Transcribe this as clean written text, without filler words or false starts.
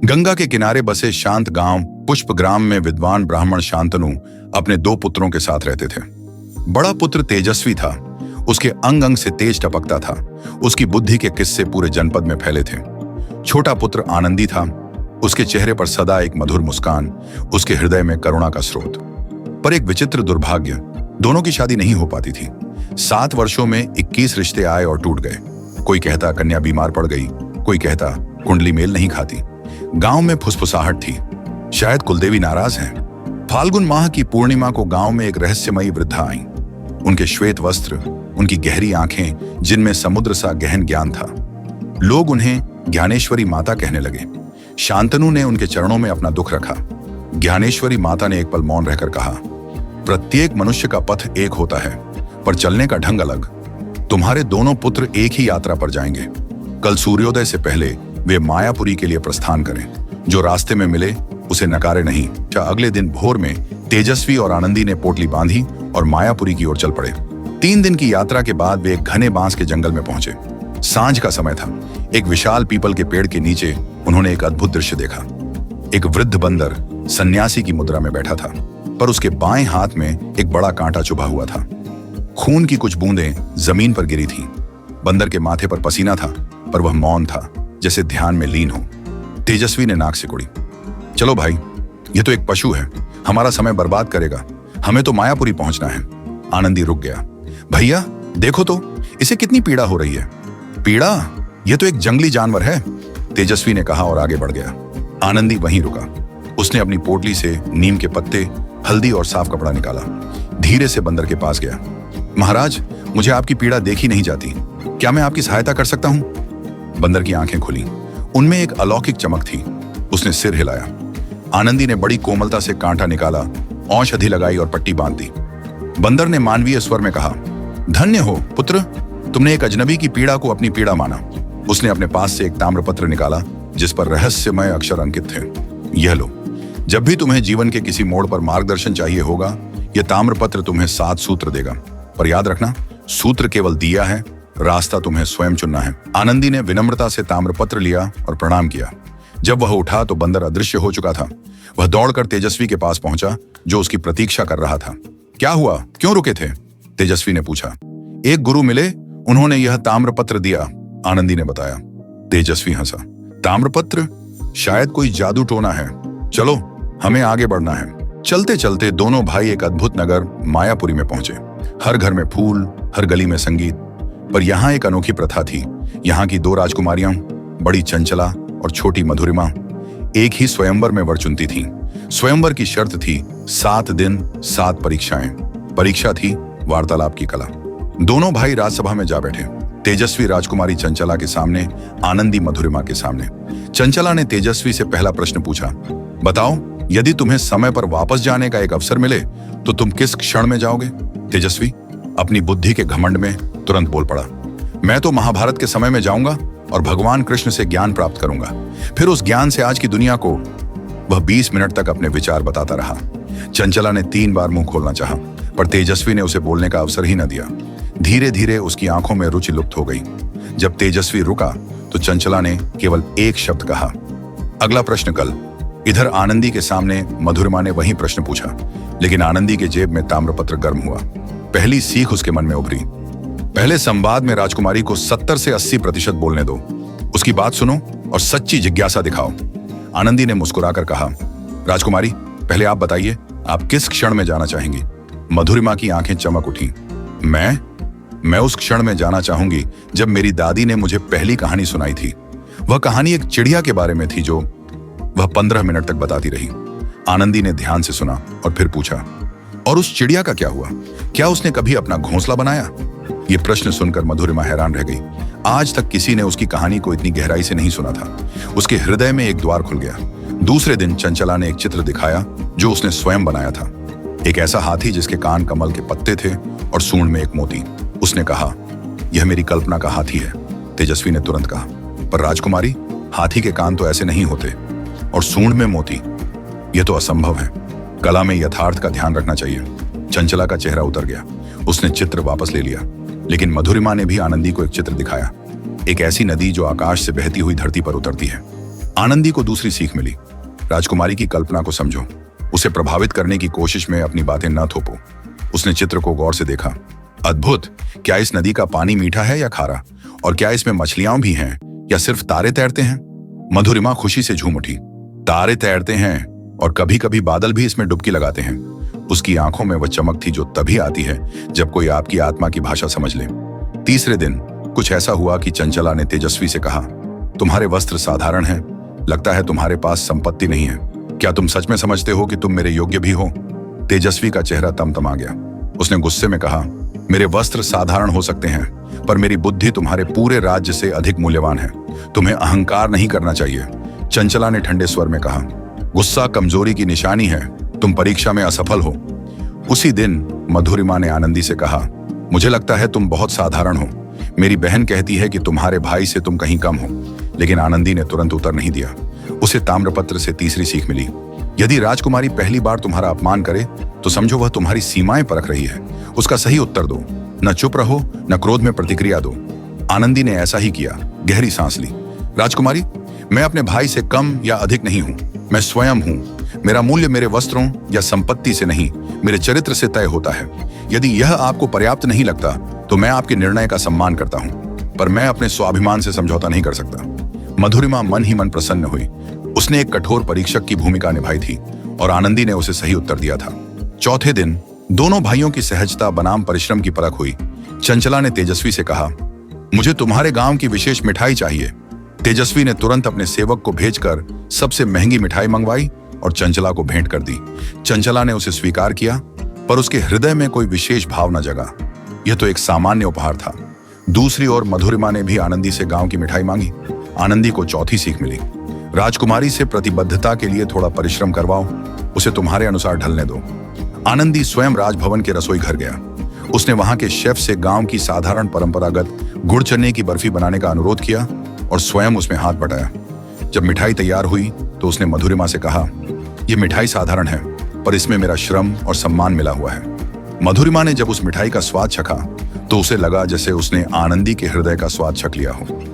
गंगा के किनारे बसे शांत गांव पुष्पग्राम में विद्वान ब्राह्मण शांतनु अपने 2 पुत्रों के साथ रहते थे। बड़ा पुत्र तेजस्वी था। उसके अंग अंग से तेज टपकता था। उसकी बुद्धि के किस्से पूरे जनपद में फैले थे। छोटा पुत्र आनंदी था। उसके चेहरे पर सदा एक मधुर मुस्कान, उसके हृदय में करुणा का स्रोत। पर एक विचित्र दुर्भाग्य, दोनों की शादी नहीं हो पाती थी। 7 वर्षों में 21 रिश्ते आए और टूट गए। कोई कहता कन्या बीमार पड़ गई, कोई कहता कुंडली मेल नहीं खाती। गांव में फुसफुसाहट थी, शायद कुलदेवी नाराज हैं। फाल्गुन माह की पूर्णिमा को गांव में एक रहस्यमयी वृद्धा आई। उनके श्वेत वस्त्र, उनकी गहरी आंखें जिनमें समुद्र सा गहन ज्ञान था। लोग उन्हें ज्ञानेश्वरी माता कहने लगे। शांतनु ने उनके चरणों में अपना दुख रखा। ज्ञानेश्वरी माता ने एक पल मौन रहकर कहा, प्रत्येक मनुष्य का पथ एक होता है, पर चलने का ढंग अलग। तुम्हारे दोनों पुत्र एक ही यात्रा पर जाएंगे। कल सूर्योदय से पहले वे मायापुरी के लिए प्रस्थान करें। जो रास्ते में मिले उसे नकारे नहीं। अगले दिन भोर में तेजस्वी और आनंदी ने पोटली बांधी और मायापुरी की ओर चल पड़े। 3 दिन की यात्रा के बाद वे एक घने बांस के जंगल में पहुंचे। सांझ का समय था। एक विशाल पीपल के पेड़ के नीचे उन्होंने एक अद्भुत दृश्य देखा। एक वृद्ध बंदर सन्यासी की मुद्रा में बैठा था, पर उसके बाएं हाथ में एक बड़ा कांटा चुभा हुआ था। खून की कुछ बूंदें जमीन पर गिरी थीं। बंदर के माथे पर पसीना था, पर वह मौन था, जैसे ध्यान में लीन हो। तेजस्वी ने नाक सिकुड़ी। चलो भाई, यह तो एक पशु है, हमारा समय बर्बाद करेगा। हमें तो मायापुरी पहुंचना है। आनंदी रुक गया। भैया देखो तो, इसे कितनी पीड़ा हो रही है। पीड़ा? यह तो एक जंगली जानवर है, तेजस्वी ने कहा और आगे बढ़ गया। आनंदी वहीं रुका। उसने अपनी पोटली से नीम के पत्ते, हल्दी और साफ कपड़ा निकाला। धीरे से बंदर के पास गया। महाराज, मुझे आपकी पीड़ा देखी नहीं जाती, क्या मैं आपकी सहायता कर सकता हूं? बंदर की आंखें खुली, उनमें एक अलौकिक चमक थी। उसने सिर हिलाया। आनंदी ने बड़ी कोमलता से कांटा निकाला, औषधि लगाई और पट्टी बांध दी। बंदर ने मानवीय स्वर में कहा, धन्य हो पुत्र, तुमने एक अजनबी की पीड़ा को अपनी पीड़ा माना। उसने अपने पास से एक ताम्रपत्र निकाला जिस पर रहस्यमय अक्षर अंकित थे। यह लो, जब भी तुम्हें जीवन के किसी मोड़ पर मार्गदर्शन चाहिए होगा, यह ताम्रपत्र तुम्हें 7 सूत्र देगा। पर याद रखना, सूत्र केवल दिया है, रास्ता तुम्हें स्वयं चुनना है। आनंदी ने विनम्रता से ताम्रपत्र लिया और प्रणाम किया। जब वह उठा तो बंदर अदृश्य हो चुका था। वह दौड़कर तेजस्वी के पास पहुंचा, जो उसकी प्रतीक्षा कर रहा था। क्या हुआ, क्यों रुके थे? तेजस्वी ने पूछा। एक गुरु मिले, उन्होंने यह ताम्रपत्र दिया, आनंदी ने बताया। तेजस्वी हंसा। ताम्रपत्र? शायद कोई जादू टोना है। चलो, हमें आगे बढ़ना है। चलते चलते दोनों भाई एक अद्भुत नगर मायापुरी में पहुंचे। हर घर में फूल, हर गली में संगीत। पर यहाँ एक अनोखी प्रथा थी। यहाँ की 2 राजकुमारियां, बड़ी चंचला और छोटी मधुरिमा, एक ही स्वयंवर में वर चुनती थीं। स्वयंवर की शर्त थी 7 दिन 7 परीक्षाएं। परीक्षा थी वार्तालाप की कला। दोनों भाई राजसभा में जा बैठे। तेजस्वी राजकुमारी चंचला के सामने, आनंदी मधुरिमा के सामने। चंचला ने तेजस्वी से पहला प्रश्न पूछा, बताओ, यदि तुम्हें समय पर वापस जाने का एक अवसर मिले तो तुम किस क्षण में जाओगे? तेजस्वी अपनी बुद्धि के घमंड में तुरंत बोल पड़ा, मैं तो महाभारत के समय में जाऊंगा और भगवान कृष्ण से ज्ञान प्राप्त करूंगा। फिर उस ज्ञान से आज की दुनिया को। वह 20 मिनट तक अपने विचार बताता रहा। चंचला ने 3 बार मुंह खोलना चाहा, पर तेजस्वी ने उसे बोलने का अवसर ही न दिया। धीरे धीरे उसकी आंखों में रुचि लुप्त हो गई। जब तेजस्वी रुका तो चंचला ने केवल एक शब्द कहा, अगला प्रश्न कल। इधर आनंदी के सामने मधुरिमा ने वही प्रश्न पूछा, लेकिन आनंदी के जेब में ताम्रपत्र गर्म हुआ। पहली सीख उसके मन में उभरी। पहले संवाद में राजकुमारी को 70 से 80% बोलने दो, उसकी बात सुनो और सच्ची जिज्ञासा दिखाओ। आनंदी ने मुस्कुराकर कहा, राजकुमारी, पहले आप बताइए, आप किस क्षण में जाना चाहेंगी? मधुरिमा की आंखें चमक उठी। मैं उस क्षण में जाना चाहूंगी जब मेरी दादी ने मुझे पहली कहानी सुनाई थी। वह कहानी एक चिड़िया के बारे में थी जो वह 15 मिनट तक बताती रही। आनंदी ने ध्यान से सुना और फिर पूछा, और उस चिड़िया का क्या हुआ? क्या उसने कभी अपना घोंसला बनाया? ये प्रश्न सुनकर मधुरिमा हैरान रह गई। आज तक किसी ने उसकी कहानी को इतनी गहराई से नहीं सुना था। उसके हृदय में एक द्वार खुल गया। दूसरे दिन चंचला ने एक चित्र दिखाया जो उसने स्वयं बनाया था। एक ऐसा हाथी जिसके कान कमल के पत्ते थे और सूंड में एक मोती। उसने कहा, यह मेरी कल्पना का हाथी है। तेजस्वी ने तुरंत कहा, पर राजकुमारी, हाथी के कान तो ऐसे नहीं होते, और सूंड में मोती, यह तो असंभव है। कला में यथार्थ का ध्यान रखना चाहिए। चंचला का चेहरा उतर गया। उसने चित्र वापस ले लिया, लेकिन मधुरिमा ने भी आनंदी को एक चित्र दिखाया। एक ऐसी नदी जो आकाश से बहती हुई धरती पर उतरती है। आनंदी को दूसरी सीख मिली। राजकुमारी की कल्पना को समझो, उसे प्रभावित करने की कोशिश में अपनी बातें न थोपो। उसने चित्र को गौर से देखा। अद्भुत! क्या इस नदी का पानी मीठा है या खारा? और क्या इसमें मछलियां भी हैं या सिर्फ तारे तैरते हैं? मधुरिमा खुशी से झूम उठी। तारे तैरते हैं और कभी कभी बादल भी इसमें डुबकी लगाते हैं। उसकी आंखों में वह चमक थी जो तभी आती है जब कोई आपकी आत्मा की भाषा समझ ले। तीसरे दिन कुछ ऐसा हुआ कि चंचला ने तेजस्वी से कहा, तुम्हारे वस्त्र साधारण हैं, लगता है तुम्हारे पास संपत्ति नहीं है। क्या तुम सच में समझते हो कि तुम मेरे योग्य भी हो? तेजस्वी का चेहरा तमतमा गया। उसने गुस्से में कहा, मेरे वस्त्र साधारण हो सकते हैं, पर मेरी बुद्धि तुम्हारे पूरे राज्य से अधिक मूल्यवान है। तुम्हें अहंकार नहीं करना चाहिए। चंचला ने ठंडे स्वर में कहा, गुस्सा कमजोरी की निशानी है, तुम परीक्षा में असफल हो। उसी दिन मधुरिमा ने आनंदी से कहा, मुझे लगता है तुम बहुत साधारण हो। मेरी बहन कहती है कि तुम्हारे भाई से तुम कहीं कम हो। लेकिन आनंदी ने तुरंत उत्तर नहीं दिया। उसे ताम्रपत्र से तीसरी सीख मिली। यदि राजकुमारी पहली बार तुम्हारा अपमान करे तो समझो वह तुम्हारी सीमाएं परख रही है। उसका सही उत्तर दो, न चुप रहो, न क्रोध में प्रतिक्रिया दो। आनंदी ने ऐसा ही किया, गहरी सांस ली। राजकुमारी, मैं अपने भाई से कम या अधिक नहीं हूं, मैं स्वयं हूं। मेरा मूल्य मेरे वस्त्रों या संपत्ति से नहीं, मेरे चरित्र से तय होता है। यदि यह आपको पर्याप्त नहीं लगता तो मैं आपके निर्णय का सम्मान करता हूं, पर मैं अपने स्वाभिमान से समझौता नहीं कर सकता। मधुरिमा मन ही मन प्रसन्न हुई। उसने एक कठोर परीक्षक की भूमिका निभाई थी और आनंदी ने उसे सही उत्तर दिया था। चौथे दिन दोनों भाइयों की सहजता बनाम परिश्रम की परख हुई। चंचला ने तेजस्वी से कहा, मुझे तुम्हारे गांव की विशेष मिठाई चाहिए। तेजस्वी ने तुरंत अपने सेवक को भेजकर सबसे महंगी मिठाई मंगवाई और चंचला को भेंट कर दी। चंचला ने उसे स्वीकार किया, पर उसके हृदय में कोई विशेष भाव न जगा। यह तो एक सामान्य उपहार था। दूसरी ओर मधुरिमा ने भी आनंदी से गांव की मिठाई मांगी। आनंदी को चौथी सीख मिली। राजकुमारी से प्रतिबद्धता के लिए थोड़ा परिश्रम करवाओ, उसे तुम्हारे अनुसार ढलने दो। आनंदी स्वयं राजभवन के रसोई घर गया। उसने वहां के शेफ से गांव की साधारण परंपरागत गुड़ चने की बर्फी बनाने का अनुरोध किया और स्वयं उसमें हाथ बटाया। जब मिठाई तैयार हुई तो उसने मधुरिमा से कहा, यह मिठाई साधारण है, पर इसमें मेरा श्रम और सम्मान मिला हुआ है। मधुरिमा ने जब उस मिठाई का स्वाद चखा तो उसे लगा जैसे उसने आनंदी के हृदय का स्वाद चख लिया हो।